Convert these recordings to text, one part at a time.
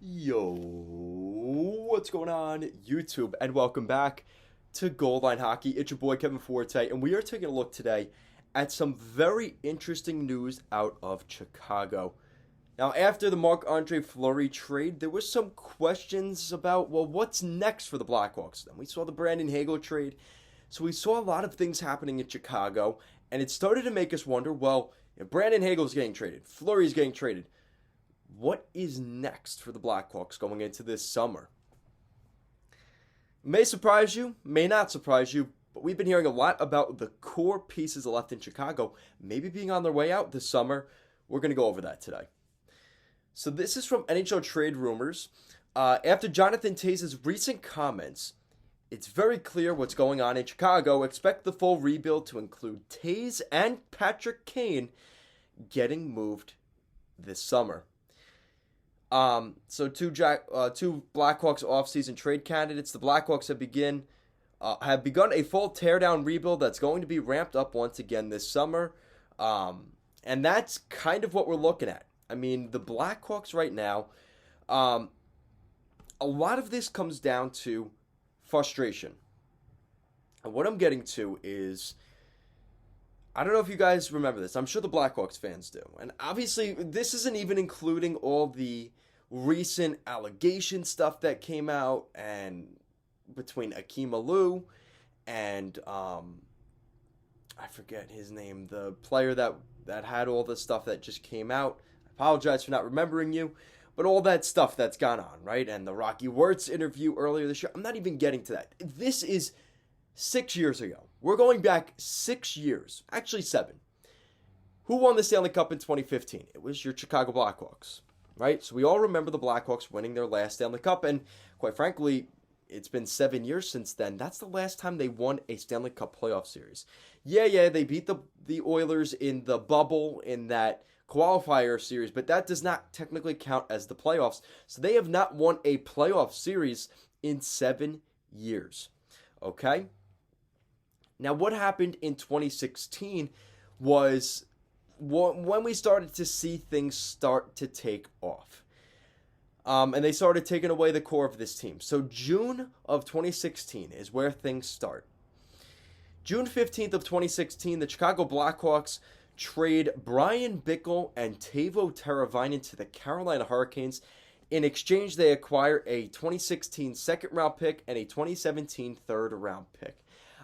Yo, what's going on, YouTube, and welcome back to Goal Line Hockey. It's your boy Kevin Forte, and we are taking a look today at some very interesting news out of Chicago. Now, after the Marc-Andre Fleury trade, there was some questions about, well, what's next for the Blackhawks? Then we saw the Brandon Hagel trade, so we saw a lot of things happening in Chicago, and it started to make us wonder, well, if Brandon Hagel's getting traded, Fleury's getting traded, what is next for the Blackhawks going into this summer? May surprise you, may not surprise you, but we've been hearing a lot about the core pieces left in Chicago maybe being on their way out this summer. We're going to go over that today. So this is from NHL Trade Rumors. After Jonathan Toews' recent comments, it's very clear what's going on in Chicago. Expect the full rebuild to include Toews and Patrick Kane getting moved this summer. So two Blackhawks offseason trade candidates. The Blackhawks have begun a full teardown rebuild that's going to be ramped up once again this summer. And that's kind of what we're looking at. I mean, the Blackhawks right now, a lot of this comes down to frustration. And what I'm getting to is, I don't know if you guys remember this. I'm sure the Blackhawks fans do. And obviously, this isn't even including all the recent allegation stuff that came out and between Akeem Alou and I forget his name, the player that had all the stuff that just came out. I apologize for not remembering you. But all that stuff that's gone on, right? And the Rocky Wirtz interview earlier this year. I'm not even getting to that. This is 6 years ago. We're going back 6 years, actually 7. Who won the Stanley Cup in 2015? It was your Chicago Blackhawks, right? So we all remember the Blackhawks winning their last Stanley Cup, and quite frankly, it's been 7 years since then. That's the last time they won a Stanley Cup playoff series. Yeah, they beat the Oilers in the bubble in that qualifier series, but that does not technically count as the playoffs. So they have not won a playoff series in 7 years, okay? Now, what happened in 2016 was when we started to see things start to take off. And they started taking away the core of this team. So June of 2016 is where things start. June 15th of 2016, the Chicago Blackhawks trade Brian Bickle and Teuvo Teravainen to the Carolina Hurricanes. In exchange, they acquire a 2016 second-round pick and a 2017 third-round pick.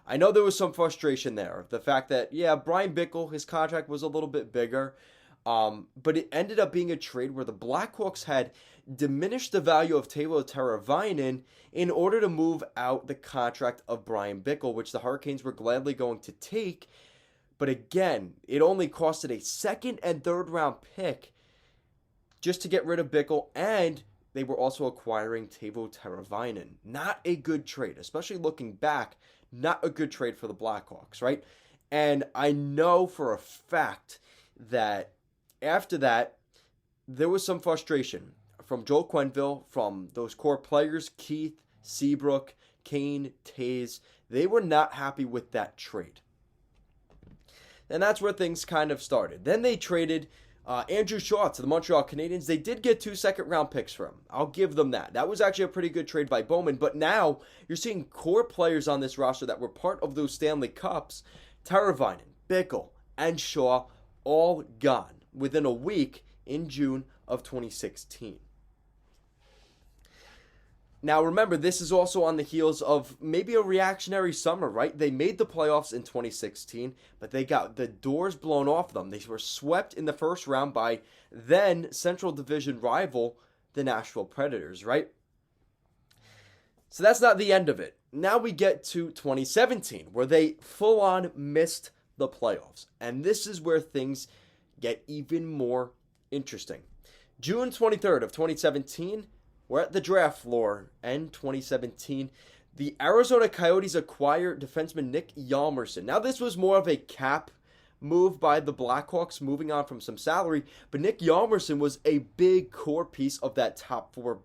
I know there was some frustration there. The fact that, Brian Bickle, his contract was a little bit bigger. But it ended up being a trade where the Blackhawks had diminished the value of Teuvo Teravainen in order to move out the contract of Brian Bickle, which the Hurricanes were gladly going to take. But again, it only costed a second and third round pick just to get rid of Bickle, and they were also acquiring Teuvo Teravainen. Not a good trade, especially looking back. Not a good trade for the Blackhawks, right? And I know for a fact that after that, there was some frustration from Joel Quenneville, from those core players, Keith, Seabrook, Kane, Toews. They were not happy with that trade. And that's where things kind of started. Then they traded Andrew Shaw to the Montreal Canadiens. They did get 2 second-round picks for him. I'll give them that. That was actually a pretty good trade by Bowman. But now you're seeing core players on this roster that were part of those Stanley Cups, Teravainen, Bickle, and Shaw, all gone within a week in June of 2016. Now, remember, this is also on the heels of maybe a reactionary summer, right? They made the playoffs in 2016, but they got the doors blown off them. They were swept in the first round by then Central Division rival, the Nashville Predators, right? So that's not the end of it. Now we get to 2017, where they full-on missed the playoffs. And this is where things get even more interesting. June 23rd of 2017, we're at the draft floor, and 2017, the Arizona Coyotes acquire defenseman Nick Hjalmarsson. Now, this was more of a cap move by the Blackhawks, moving on from some salary, but Nick Hjalmarsson was a big core piece of that top four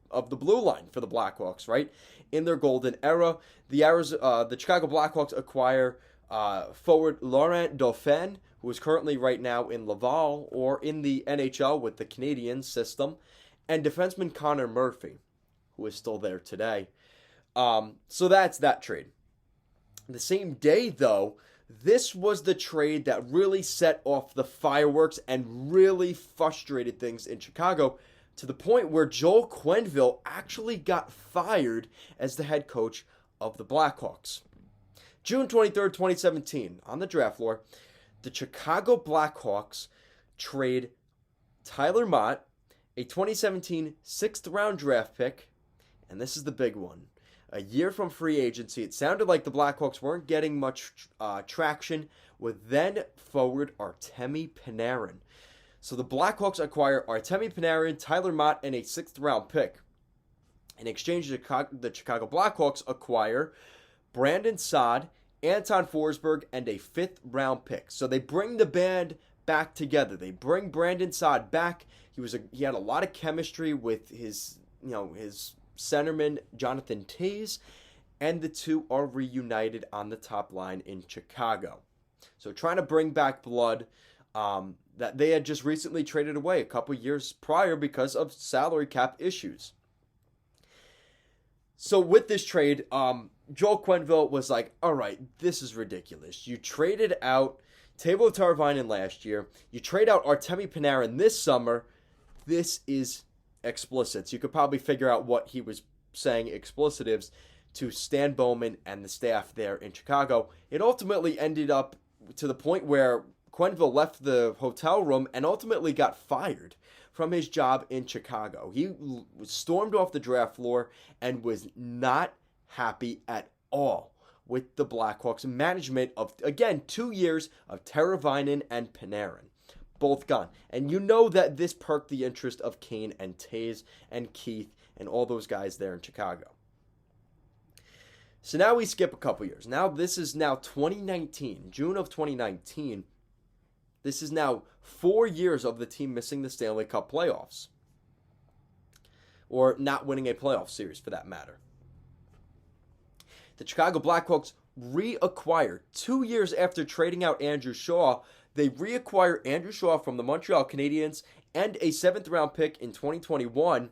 of the blue line for the Blackhawks, right? In their golden era, the Chicago Blackhawks acquire forward Laurent Dauphin, who is currently right now in Laval or in the NHL with the Canadian system. and defenseman Connor Murphy, who is still there today. So that's that trade. The same day, though, this was the trade that really set off the fireworks and really frustrated things in Chicago to the point where Joel Quenneville actually got fired as the head coach of the Blackhawks. June 23rd, 2017, on the draft floor, the Chicago Blackhawks trade Tyler Mott, a 2017 sixth-round draft pick, and this is the big one. A year from free agency, it sounded like the Blackhawks weren't getting much traction with then-forward Artemi Panarin. So the Blackhawks acquire Artemi Panarin, Tyler Mott, and a sixth-round pick. In exchange, the Chicago Blackhawks acquire Brandon Saad, Anton Forsberg, and a fifth-round pick. So they bring the band back together. They bring Brandon Saad back. He had a lot of chemistry with his centerman Jonathan Toews, and the two are reunited on the top line in Chicago. So trying to bring back blood that they had just recently traded away a couple years prior because of salary cap issues. So with this trade, Joel Quenneville was like, all right, this is ridiculous. You traded out Teuvo Teravainen last year. You trade out Artemi Panarin this summer. This is explicit. So you could probably figure out what he was saying explicitives to Stan Bowman and the staff there in Chicago. It ultimately ended up to the point where Quenneville left the hotel room and ultimately got fired from his job in Chicago. He stormed off the draft floor and was not happy at all with the Blackhawks management of, again, 2 years of Teravainen and Panarin. Both gone. And you know that this perked the interest of Kane and Toews and Keith and all those guys there in Chicago. So now we skip a couple years. Now this is now 2019, June of 2019. This is now 4 years of the team missing the Stanley Cup playoffs. Or not winning a playoff series for that matter. The Chicago Blackhawks reacquire 2 years after trading out Andrew Shaw. They reacquire Andrew Shaw from the Montreal Canadiens and a 7th-round pick in 2021.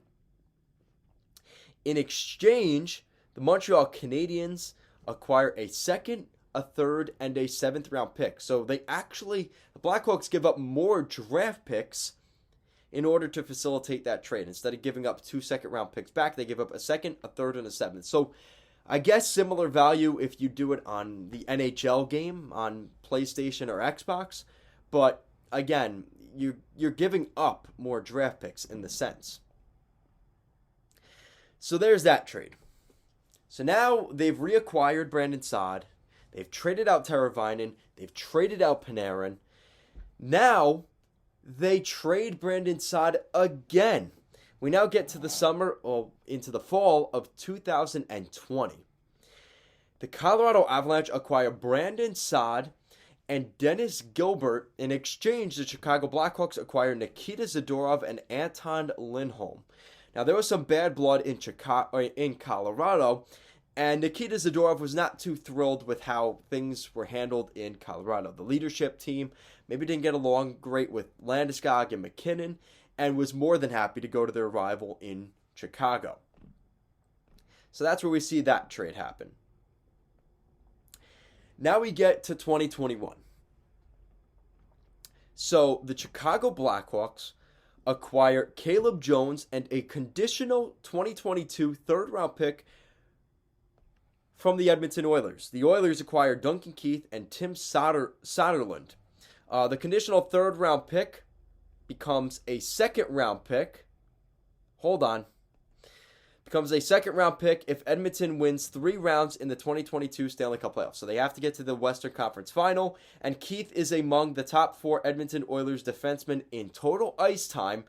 In exchange, the Montreal Canadiens acquire a 2nd, a 3rd, and a 7th-round pick. So the Blackhawks give up more draft picks in order to facilitate that trade. Instead of giving up 2 second-round picks back, they give up a 2nd, a 3rd, and a 7th. So I guess similar value if you do it on the NHL game on PlayStation or Xbox, but again, you're giving up more draft picks in the sense. So there's that trade. So now they've reacquired Brandon Saad, they've traded out Teravainen, they've traded out Panarin. Now they trade Brandon Saad again. We now get to the summer or into the fall of 2020. The Colorado Avalanche acquire Brandon Saad and Dennis Gilbert. In exchange, the Chicago Blackhawks acquire Nikita Zadorov and Anton Lindholm. Now, there was some bad blood in Colorado, and Nikita Zadorov was not too thrilled with how things were handled in Colorado. The leadership team maybe didn't get along great with Landeskog and McKinnon, and was more than happy to go to their rival in Chicago. So that's where we see that trade happen. Now we get to 2021. So the Chicago Blackhawks acquire Caleb Jones and a conditional 2022 third-round pick from the Edmonton Oilers. The Oilers acquire Duncan Keith and Tim Soderlund. The conditional third-round pick becomes a second-round pick. Becomes a second-round pick if Edmonton wins 3 rounds in the 2022 Stanley Cup playoffs. So they have to get to the Western Conference Final, and Keith is among the top 4 Edmonton Oilers defensemen in total ice time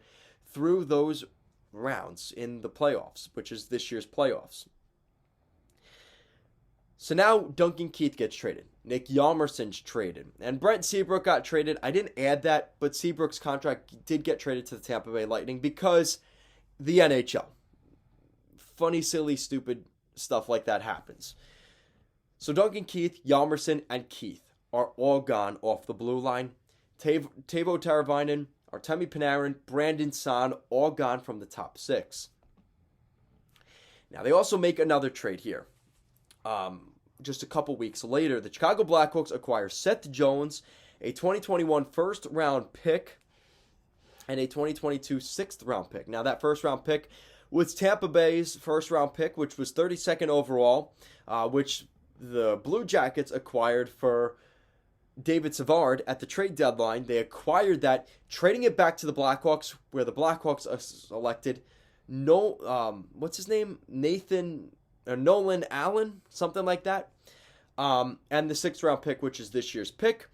through those rounds in the playoffs, which is this year's playoffs. So now Duncan Keith gets traded. Nick Hjalmarsson's traded. And Brent Seabrook got traded. I didn't add that, but Seabrook's contract did get traded to the Tampa Bay Lightning because the NHL. Funny, silly, stupid stuff like that happens. So Duncan Keith, Hjalmarsson, and Keith are all gone off the blue line. Teuvo Teravainen, Artemi Panarin, Brandon Saad, all gone from the top 6. Now, they also make another trade here. Just a couple weeks later, the Chicago Blackhawks acquire Seth Jones, a 2021 first-round pick, and a 2022 sixth-round pick. Now, that first-round pick was Tampa Bay's first-round pick, which was 32nd overall, which the Blue Jackets acquired for David Savard at the trade deadline. They acquired that, trading it back to the Blackhawks, where the Blackhawks selected what's his name? Nolan Allen, something like that. And the 6th-round pick, which is this year's pick.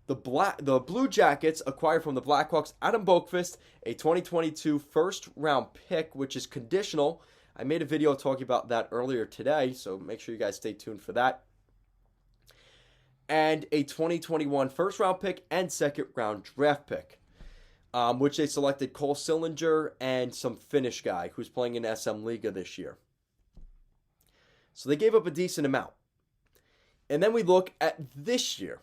The Blue Jackets acquired from the Blackhawks Adam Boqvist, a 2022 first-round pick, which is conditional. I made a video talking about that earlier today, so make sure you guys stay tuned for that. And a 2021 first-round pick and second-round draft pick, which they selected Cole Sillinger and some Finnish guy who's playing in SM Liga this year. So they gave up a decent amount. And then we look at this year.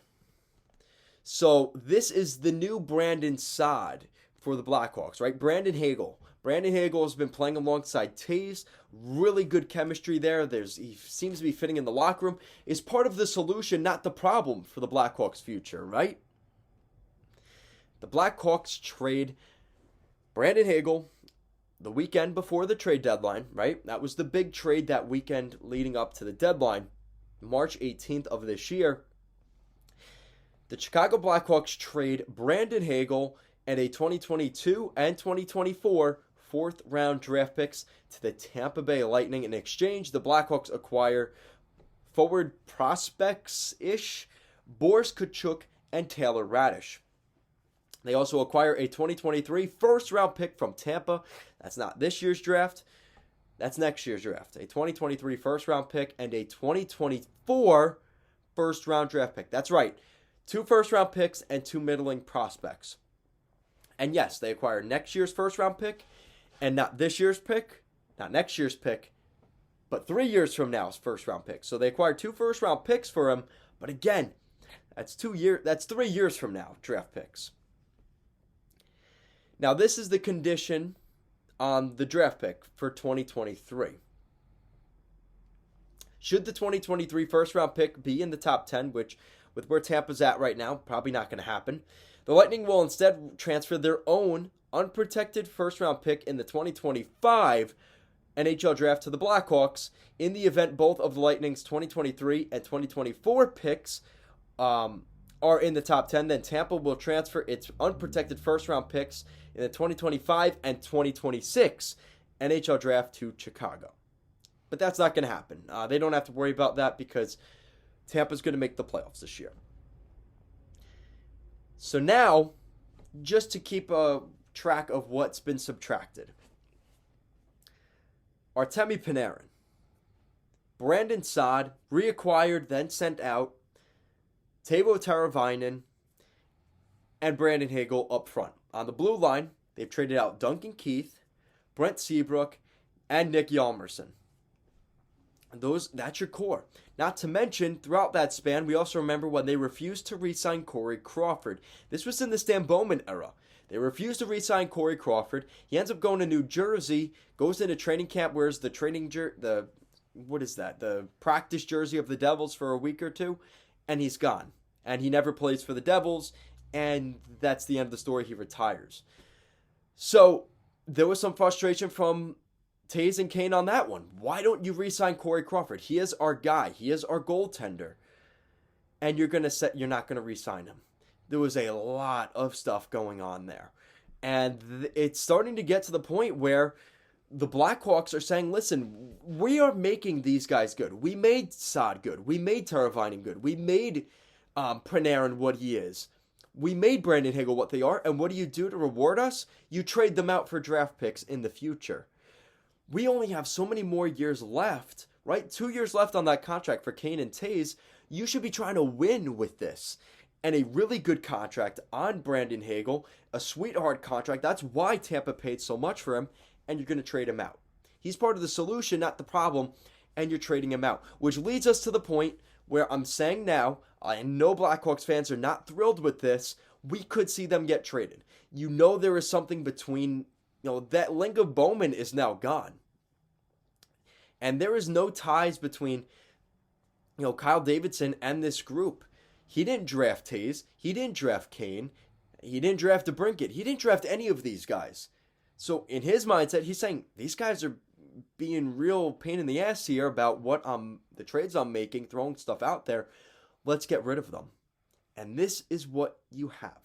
So this is the new Brandon Saad for the Blackhawks, right? Brandon Hagel. Brandon Hagel has been playing alongside Toews. Really good chemistry there. He seems to be fitting in the locker room. Is part of the solution, not the problem for the Blackhawks' future, right? The Blackhawks trade Brandon Hagel the weekend before the trade deadline, right? That was the big trade that weekend leading up to the deadline, March 18th of this year. The Chicago Blackhawks trade Brandon Hagel and a 2022 and 2024 4th-round draft picks to the Tampa Bay Lightning. In exchange, the Blackhawks acquire forward prospects-ish Boris Kachuk and Taylor Radish. They also acquire a 2023 first-round pick from Tampa. That's not this year's draft. That's next year's draft. A 2023 first-round pick and a 2024 first-round draft pick. That's right. 2 first-round picks and 2 middling prospects. And yes, they acquire next year's first-round pick and not this year's pick, not next year's pick, but 3 years from now's first-round pick. So they acquired 2 first-round picks for him, but again, that's 3 years from now, draft picks. Now, this is the condition on the draft pick for 2023. Should the 2023 first-round pick be in the top 10, which with where Tampa's at right now, probably not going to happen, the Lightning will instead transfer their own unprotected first-round pick in the 2025 NHL draft to the Blackhawks. In the event both of the Lightning's 2023 and 2024 picks are in the top 10, then Tampa will transfer its unprotected first-round picks in the 2025 and 2026 NHL draft to Chicago. But that's not going to happen. They don't have to worry about that because Tampa's going to make the playoffs this year. So now, just to keep a track of what's been subtracted. Artemi Panarin, Brandon Saad, reacquired, then sent out, Teuvo Teravainen, and Brandon Hagel up front. On the blue line, they've traded out Duncan Keith, Brent Seabrook, and Nick Hjalmarsson. That's your core. Not to mention, throughout that span, we also remember when they refused to re-sign Corey Crawford. This was in the Stan Bowman era. They refused to re-sign Corey Crawford. He ends up going to New Jersey, goes into training camp, wears the the practice jersey of the Devils for a week or two, and he's gone. And he never plays for the Devils, and that's the end of the story. He retires. So there was some frustration from Toews and Kane on that one. Why don't you re-sign Corey Crawford? He is our guy. He is our goaltender. And you're not going to re-sign him. There was a lot of stuff going on there. And it's starting to get to the point where the Blackhawks are saying, listen, we are making these guys good. We made Saad good. We made Teravainen good. We made Panarin what he is. We made Brandon Hagel what they are. And what do you do to reward us? You trade them out for draft picks in the future. We only have so many more years left, right? 2 years left on that contract for Kane and Toews. You should be trying to win with this. And a really good contract on Brandon Hagel, a sweetheart contract. That's why Tampa paid so much for him, and you're going to trade him out. He's part of the solution, not the problem, and you're trading him out. Which leads us to the point where I'm saying now, I know Blackhawks fans are not thrilled with this. we could see them get traded. You know there is something between, that link of Bowman is now gone. And there is no ties between, Kyle Davidson and this group. He didn't draft Toews. He didn't draft Kane. He didn't draft DeBrincat. He didn't draft any of these guys. So in his mindset, he's saying, these guys are being real pain in the ass here about what the trades I'm making, throwing stuff out there. Let's get rid of them. And this is what you have.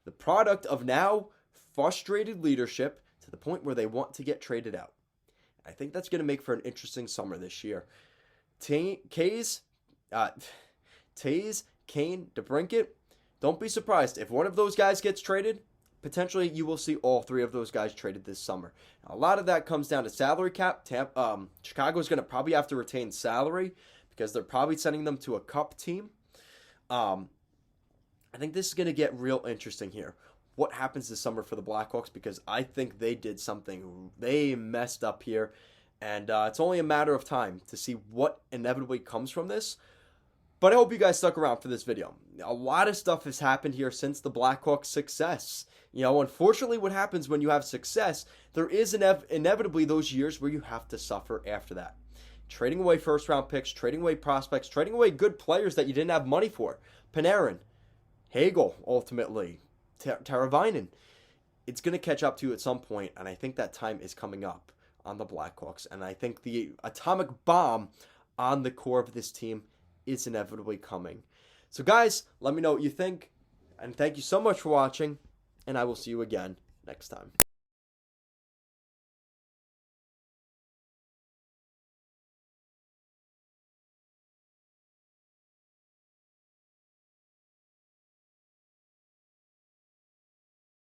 The product of now frustrated leadership to the point where they want to get traded out. I think that's going to make for an interesting summer this year. Toews, Kane, DeBrincat, don't be surprised. If one of those guys gets traded, potentially you will see all three of those guys traded this summer. Now, a lot of that comes down to salary cap. Chicago's going to probably have to retain salary because they're probably sending them to a cup team. I think this is going to get real interesting here. What happens this summer for the Blackhawks? Because I think they did something. They messed up here. And it's only a matter of time to see what inevitably comes from this. But I hope you guys stuck around for this video. A lot of stuff has happened here since the Blackhawks' success. Unfortunately, what happens when you have success, there is inevitably those years where you have to suffer after that. Trading away first-round picks, trading away prospects, trading away good players that you didn't have money for. Panarin, Hagel, ultimately, Teravainen. It's going to catch up to you at some point, and I think that time is coming up on the Blackhawks. And I think the atomic bomb on the core of this team is inevitably coming. So guys, let me know what you think, and thank you so much for watching, and I will see you again next time.